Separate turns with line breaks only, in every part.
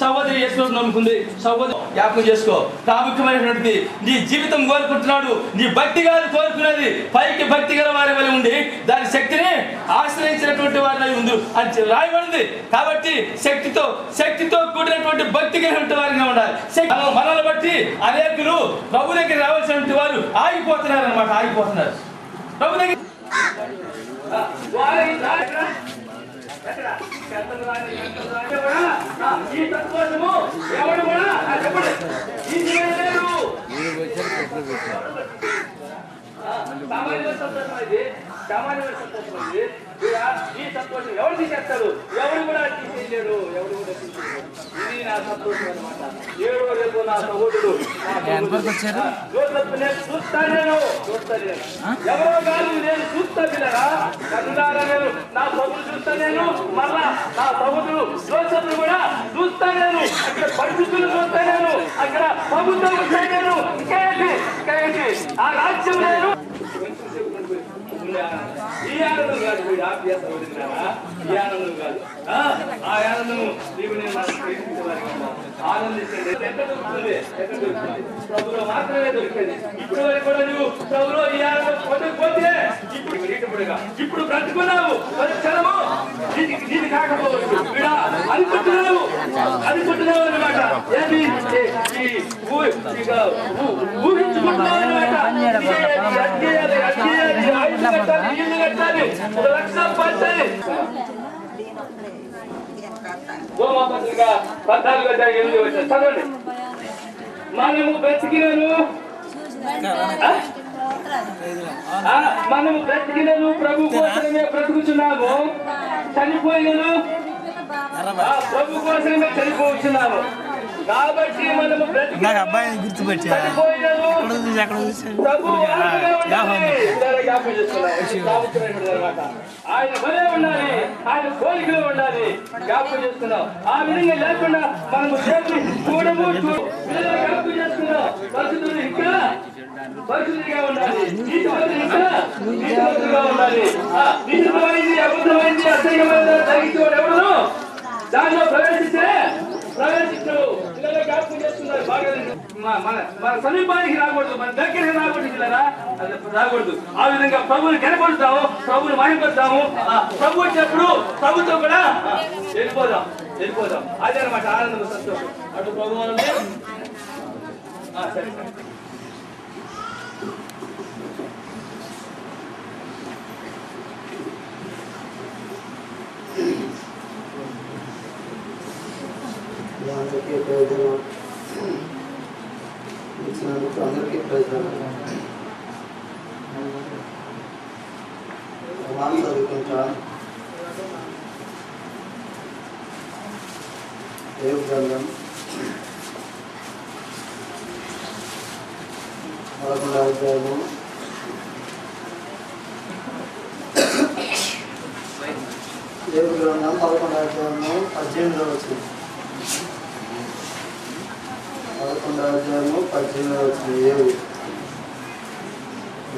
సహోదరి యేసు నమ్ముకుంది. సహోదరి జ్ఞాపకం చేసుకో, ప్రాముఖ్యమైనటువంటిది నీ జీవితం కోరుకుంటున్నాడు. నీ భక్తి కాదు కోరుకునేది, పైకి భక్తి గల వారి వల్ల ఉండి దాని శక్తిని ఆశ్రయించినటువంటి వారి ఉంది అని రాయబడింది. కాబట్టి శక్తితో కూడినటువంటి భక్తి కలిగినటువంటి వారిగా ఉండాలి. మనల్ని బట్టి అనేకులు ప్రభు దగ్గర రావాల్సినటువంటి వారు ఆగిపోతున్నారు అన్నమాట, ఆగిపోతున్నారు ప్రభు దగ్గర. ఈ సంతోషము ఎవడు కూడా చెప్పండి, సామాన్య సంతోషం అయితే సామాన్యమైన సంతోషం అయితే ఈ సంతోషం ఎవరు తీసేస్తారు? ఎవరు కూడా తీసేయలేరు, ఎవరు కూడా తీసేయలేరు. ఇది నా సంతోషం అనమాట. ఏడో రేపు నా సహోదరుడు నేను చూస్తాను, ఎవరో కాదు నేను చూస్తా పిల్లరా, కనులారా నేను నా సహోదరుడు చూస్తా, నేను మళ్ళా నా సహోదరుడు జోసెఫ్ను కూడా చూస్తా, నేను అక్కడ పరిస్థితులు చూస్తా, నేను అక్కడ ప్రభుత్వం నేను ఇంకేంటి ఆ రాజ్యం నేను. ఈ ఆనందం కాదు, ఈ ఆనందం కాదు, ఆ ఆనందం నీవు నేను ఆనందించండి. ఎక్కడ దొరుకుతుంది? ఎక్కడ దొరుకుతుంది? ప్రభులో మాత్రమే దొరికేది. ఇప్పుడు వరకు కూడా నువ్వు ప్రభులో ఈ ఆనందం పొందకపోతే ఇప్పుడు బ్రతుకున్నావు, క్షణము నీది కాకపోవచ్చు, అనుకుంటున్నావు అనమాట. ఏది ఊహించుకుంటున్నావు అనమాట. ఇల్లు కట్టాలి, 1,00,000 పంచాలి. 14 వచ్చారు చదవండి. మనము బ్రతికినను ప్రభు కోసమే బ్రతుకుతున్నాము, చనిపోయినను ప్రభు కోసమే చనిపోతున్నాము. కాబట్టి మనము ఆయన భలే ఉండాలి, ఆయన కోరికలో ఉండాలి, జ్ఞాపకం చేస్తున్నాం. ఆ విధంగా లేకుండా మనము చూడము జ్ఞాపకం చేస్తున్నాం. పరిస్థితులు ఇంకా పరిస్థితిగా ఉండాలి, నీతిగా ఉండాలి. నీతిమైంది, అబద్ధమైంది, అసహ్యమైన తగ్గించేవాడు ఎవరు దానిలో ప్రవేశించు పిల్లలు జ్ఞాపకం చేస్తున్నారు. బాగా మన సమీపానికి రాకూడదు, మన దగ్గరికి రాకూడదు, పిల్లరా రాకూడదు. ఆ విధంగా ప్రభువుని కనపడుతాము, ప్రభువుని మహిమపడతాము. ప్రభు వచ్చినప్పుడు ప్రభుత్వం కూడా వెళ్ళిపోదాం. అదే అనమాట ఆనందం, సంతోషం. అటు ప్రభు సరే
అందరికీ ప్రయోజనం ఇచ్చినందుకు అందరికీ ప్రయోజనం. చదువుకుంటా. దేవ గ్రంథం 11వ అధ్యాయము 18వ వచనం. 11వ అధ్యాయము 18వ వచనం. ఏవు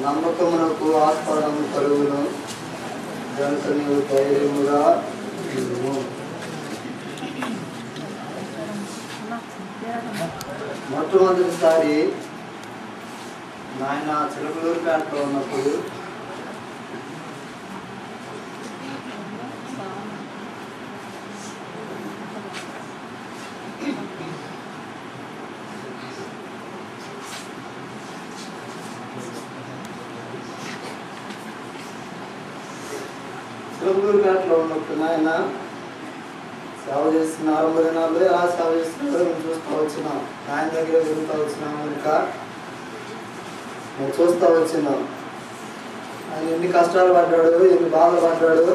నమ్మకమునకు ఆస్పదము కలుగును, కనుక నీవు ధైర్యముగా ఉండుము. మొట్టమొదటిసారి నాయన చిలకలూరుపేటలో ఉన్నప్పుడు చిలకలూరుపేటలో ఉన్నప్పుడు నాయన సేవ చేస్తున్న 60 దినాల్లో ఎలా సేవ చేస్తున్నారో మేము చూస్తూ వచ్చినాం. ఆయన దగ్గర తిరుగుతూ వచ్చినాం, ఇంకా మేము చూస్తూ వచ్చినాం. ఆయన ఎన్ని కష్టాలు పడ్డాడు, ఎన్ని బాధలు పడ్డాడు,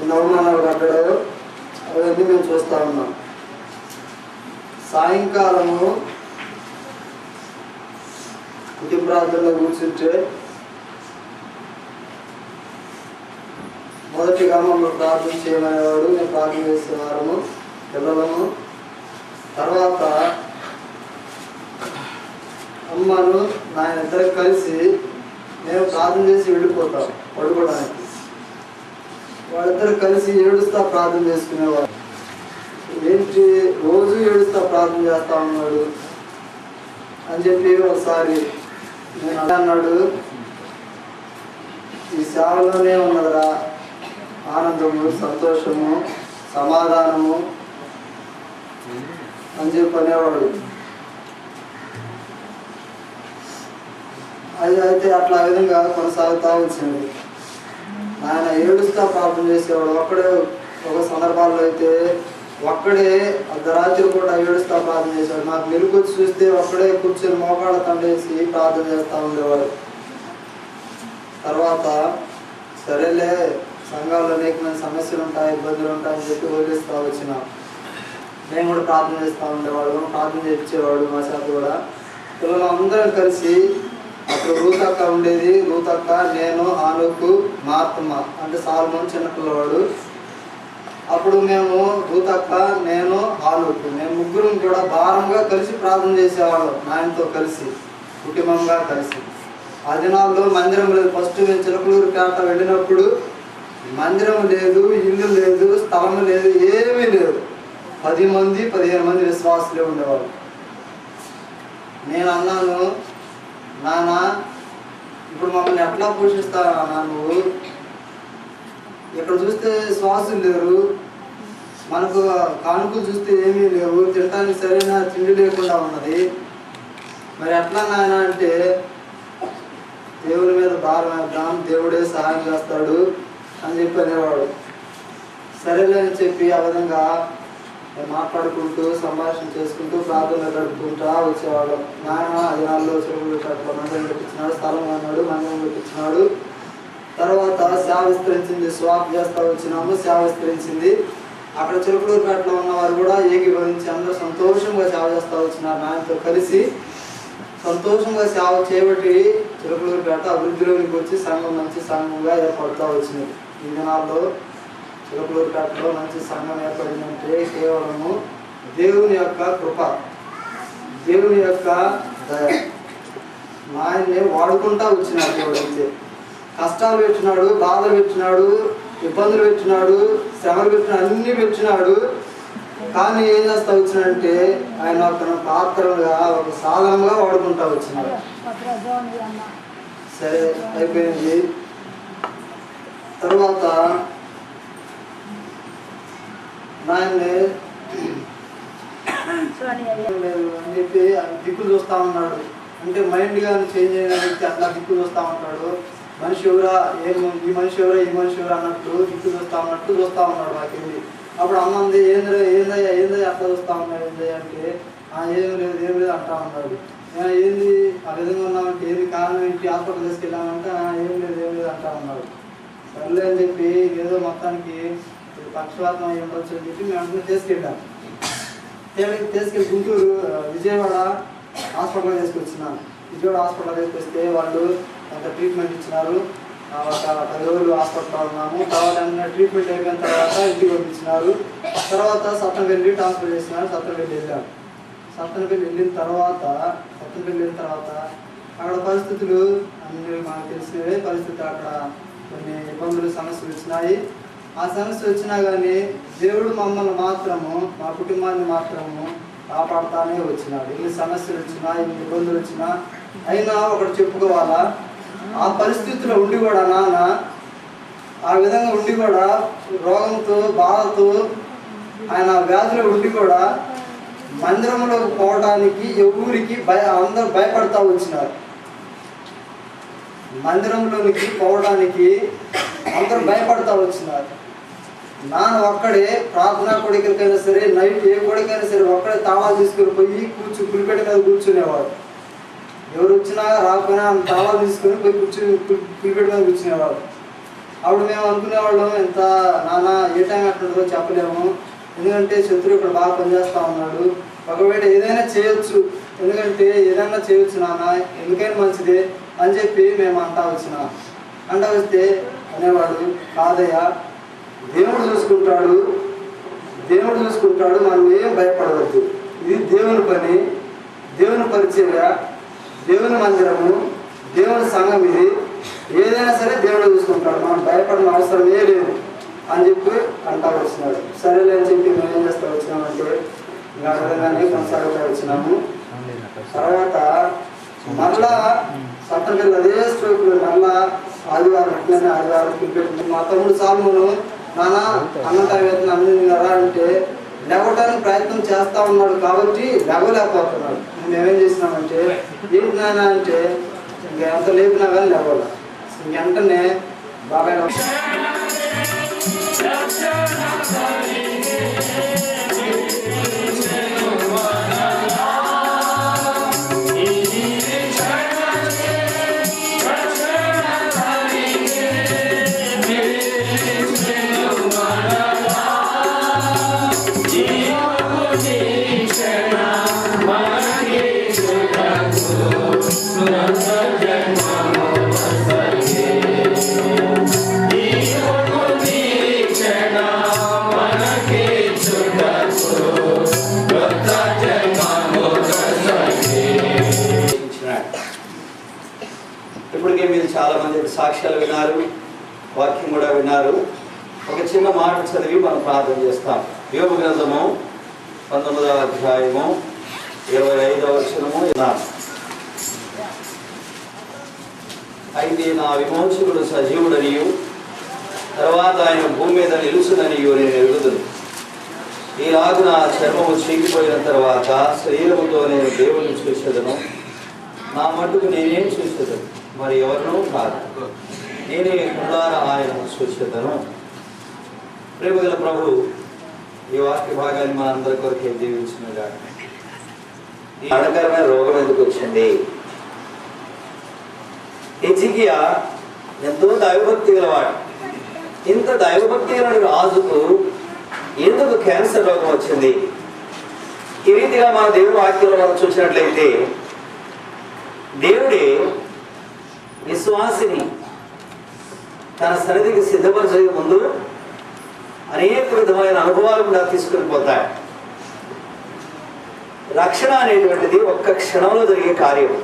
ఎన్ని అవమానాలు పడ్డాడు, అవన్నీ మేము చూస్తూ ఉన్నాం. సాయంకాలము కుటుంబ ప్రార్థనలో కూర్చుంటే మొదటిగా మమ్మల్ని ప్రార్థన చేయమనేవాడు, నేను ప్రార్థన చేసేవారము పిల్లలము. తర్వాత అమ్మను నాయన ఇద్దరు కలిసి మేము ప్రార్థన చేసి వెళ్ళిపోతాం పడుకోవడానికి. వాళ్ళిద్దరు కలిసి ఏడుస్తా ప్రార్థన చేసుకునేవారు. ఏంటి రోజు ఏడుస్తా ప్రార్థన చేస్తా ఉన్నాడు అని చెప్పి ఒకసారి నేను అన్నాడు, ఈ సేవలోనే ఉన్నదిరా ఆనందము, సంతోషము, సమాధానము అని చెప్పి అనేవాడు. అది అయితే అట్లా విధంగా కొనసాగుతూ వచ్చింది. ఆయన ఏడుస్తా ప్రార్థన చేసేవాడు. ఒక్కడే ఒక సందర్భాల్లో అయితే ఒక్కడే అర్ధరాత్రి కూడా ఏడుస్తా ప్రార్థన చేసేవాడు. నాకు మెలుకొచ్చి చూస్తే ఒక్కడే కూర్చొని మోకాళ్ళ తండేసి ప్రార్థన చేస్తూ ఉండేవాడు. తర్వాత సరేలే, సంఘాల్లో అనేకమైన సమస్యలు ఉంటాయి, ఇబ్బందులు ఉంటాయని చెప్పి వదిలేస్తూ వచ్చిన. నేను కూడా ప్రార్థన చేస్తూ ఉండేవాడు, ప్రార్థన చేయించేవాడు మా చేత కూడా. పిల్లలు అందరం కలిసి అప్పుడు రూతక్క ఉండేది. రూతక్క, నేను, ఆనుకు, మా అత్తమ్మ అంటే సాల్మోన్ చిన్నపిల్లవాడు. అప్పుడు మేము రూతక్క, నేను, ఆనుకు మేము ముగ్గురం కూడా భారంగా కలిసి ప్రార్థన చేసేవాళ్ళం, నాయనతో కలిసి కుటుంబంగా కలిసి. ఆ దినాల్లో మందిరం లేదు. ఫస్ట్ మేము చిలకలూరుపేట వెళ్ళినప్పుడు మందిరం లేదు, ఇల్లు లేదు, స్థలం లేదు, ఏమీ లేదు. 10 మంది 15 మంది విశ్వాసులే ఉండేవాళ్ళు. నేను అన్నాను, నాన్న ఇప్పుడు మమ్మల్ని ఎట్లా పోషిస్తారా నువ్వు? ఇక్కడ చూస్తే శ్వాసులు లేరు, మనకు కానుకలు చూస్తే ఏమీ లేవు, తినడానికి సరైన తిండి లేకుండా ఉన్నది, మరి ఎట్లా నాయన అంటే దేవుని మీద భారం వేద్దాం, దేవుడే సహాయం చేస్తాడు అని చెప్పి అనేవాడు. సరేలే అని చెప్పి ఆ విధంగా మాట్లాడుకుంటూ సంభాషణ చేసుకుంటూ ప్రార్థన గడుపుకుంటూ వచ్చేవాడు. నాయన దినాల్లో చెరువులు అట్లా మందిరం పెట్టించినాడు, స్థలం అన్నాడు, మందిరం పెట్టించినాడు. తర్వాత సేవ విస్తరించింది, స్వాప్ చేస్తూ వచ్చినాము, సేవ విస్తరించింది. అక్కడ చిలకలూరుపేటలో ఉన్నవారు కూడా ఏకీభవించి అందరూ సంతోషంగా సేవ చేస్తూ వచ్చినారు. నాయనతో కలిసి సంతోషంగా సేవ చేయబట్టి చిలకలూరుపేట అభివృద్ధిలోనికి వచ్చి సంఘం మంచి సంఘంగా ఏర్పడుతూ వచ్చింది. ఈ దినాల్లో చిలకలూరుపేటలో మంచి సంఘం ఏర్పడిందంటే కేవలము దేవుని యొక్క కృప, దేవుని యొక్క దయ. ఆయన్ని వాడుకుంటా వచ్చినాడు. దేవుడైతే కష్టాలు పెట్టినాడు, బాధలు పెట్టినాడు, ఇబ్బందులు పెట్టినాడు, శ్రమలు పెట్టినాడు, అన్నీ పెట్టినాడు. కానీ ఏం చేస్తా వచ్చినాడంటే ఆయన ఒక పాత్రలుగా, ఒక సాధనంగా వాడుకుంటా వచ్చినాడు. సరే అయిపోయింది. తర్వాత నాయన్ని అని చెప్పి దిక్కు చూస్తా ఉన్నాడు. అంటే మైండ్ కానీ చేంజ్ అయిన వ్యక్తి అట్లా దిక్కు చూస్తా ఉంటాడు. మనిషి ఎవరా, ఈ మనిషి ఎవరా, ఈ మనిషి ఎవరా అన్నట్టు దిక్కు చూస్తా ఉన్నాడు నాకేంది. అప్పుడు అమ్మంది, ఏందయ్యా అట్లా చూస్తా ఉన్నాడు ఏందయ్యా అంటే, ఏం లేదు అంటా ఉన్నాడు. ఏంది ఆ విధంగా ఉన్నామంటే ఏది కారణం ఏంటి, హాస్పిటల్ తీసుకెళ్ళామంటే ఏం లేదు అంటా ఉన్నాడు. సర్లే అని చెప్పి ఏదో మొత్తానికి పక్షవాతం అయి ఉండొచ్చు అని చెప్పి మేము అందరూ తీసుకెళ్ళాం. తీసుకెళ్ళి గుంటూరు విజయవాడ హాస్పిటల్ తీసుకొచ్చినాను. విజయవాడ హాస్పిటల్ తీసుకొస్తే వాళ్ళు కొంత ట్రీట్మెంట్ ఇచ్చినారు. ఒక 10 రోజులు హాస్పిటల్లో ఉన్నాము. తర్వాత ట్రీట్మెంట్ అయిపోయిన తర్వాత ఇంటికి పంపించినారు. తర్వాత సత్తనపల్లి ట్రాన్స్ఫర్ చేసినారు. సత్తనపల్లి వెళ్ళాను. సత్తనపల్లి వెళ్ళిన తర్వాత అక్కడ పరిస్థితులు అన్ని మనకు తెలిసినవే పరిస్థితులు. అక్కడ కొన్ని ఇబ్బందులు, సమస్యలు వచ్చినాయి. ఆ సమస్య వచ్చినా కానీ దేవుడు మమ్మల్ని మాత్రము, మా కుటుంబాన్ని మాత్రము కాపాడుతానే వచ్చినాడు. ఎన్ని సమస్యలు వచ్చినా, ఎన్ని ఇబ్బందులు వచ్చినా అయినా ఒకటి చెప్పుకోవాలా, ఆ పరిస్థితిలో ఉండి కూడా నాన్న ఆ విధంగా ఉండి కూడా రోగంతో, బాధతో, ఆయన వ్యాధిలో ఉండి కూడా మందిరంలోకి పోవడానికి ఎవరికి అందరూ భయపడతా వచ్చినారు. మందిరంలోనికి పోవడానికి అందరూ భయపడతా వచ్చినారు. నాన్న ఒక్కడే ప్రార్థనా కొడుకైనా సరే, నైట్ ఏ కొడుకైనా సరే ఒక్కడే తాళాలు తీసుకుని పోయి పులిపెట్ట మీద కూర్చునేవాడు. ఎవరు వచ్చినా రాకపోయినా తాళాలు తీసుకొని పోయి పులిపెట్ట మీద కూర్చునేవాడు. అప్పుడు మేము అనుకునేవాళ్ళం, ఎంత నాన్న ఏ టైం ఎట్లుంటుందో చెప్పలేము, ఎందుకంటే శత్రువు ఇక్కడ బాగా పనిచేస్తూ ఉన్నాడు. ఒకవేళ ఏదైనా చేయొచ్చు, ఎందుకంటే ఏదైనా చేయొచ్చు నాన్న, ఎందుకైనా మంచిదే అని చెప్పి మేము అంటా వస్తే అనేవాడు, కాదయ్యా దేవుడు చూసుకుంటాడు, మనం ఏం భయపడవద్దు, ఇది దేవుని పని, దేవుని పరిచర్య, దేవుని మందిరము, దేవుని సంఘం, ఇది ఏదైనా సరే దేవుడు చూసుకుంటాడు, మనం భయపడిన అవసరమే లేదు అని చెప్పి అంటా వచ్చినాడు. సరేలే అని చెప్పి మేము ఏం చేస్తా వచ్చినామంటే ఇంకా ఆ విధంగానే కొనసాగుతూ వచ్చినాము. తర్వాత మరలా సట్టకెళ్ళి అదే స్ట్రోక్లో మరలా ఆదివారం అట్లనే ఆదివారం క్రికెట్ మా తమ్ముడు సాల్మోను నాన్న అన్నంతా వేతన అందింది కదా అంటే లేవటానికి ప్రయత్నం చేస్తూ ఉన్నాడు కాబట్టి లేవలేకపోతున్నాడు. మేమేం చేసినామంటే ఏంటి నాయన అంటే ఇంకా ఎంత లేపినా కానీ లేవాలి. వెంటనే బాగా ఇప్పటికే మీరు చాలా మంది సాక్ష్యాలు విన్నారు, వాక్యం కూడా విన్నారు. ఒక చిన్న మాట చదివి మనం ప్రార్థన చేస్తాం. యోబు గ్రంథము 19వ అధ్యాయము 25వ వచనము. అయితే నా విమోచకుడు సజీవుడనియు తర్వాత ఆయన భూమి మీద నిలుసుననియు నేను ఎరుగుదును. ఈలాగు నా చర్మము చీకిపోయిన తర్వాత శరీరముతో నేను దేవుని చూసేదను. నా మట్టుకు నేనేం చూసేదను, మరి ఎవరినూ కాదు, నేనే కళ్ళారా ఆయనను చూసేదను. ప్రేమగల ప్రభు ఈ వాక్య భాగాన్ని మనందరి కొరకే దీవించినగా. ఈ మరణకరమైన రోగం ఎందుకు వచ్చింది? హిజ్కియా ఎంతో దైవభక్తి గలవాడు. ఇంత దైవభక్తి గల రాజుకు ఎందుకు క్యాన్సర్ రోగం వచ్చింది? ఈ రీతిగా మన దేవుని వాక్యంలో మనం చూసినట్లయితే దేవుడే విశ్వాసిని తన సన్నిధికి సిద్ధపరిచే ముందు అనేక విధమైన అనుభవాలు కూడా తీసుకుని పోతాయి. రక్షణ అనేటువంటిది ఒక్క క్షణంలో జరిగే కార్యం.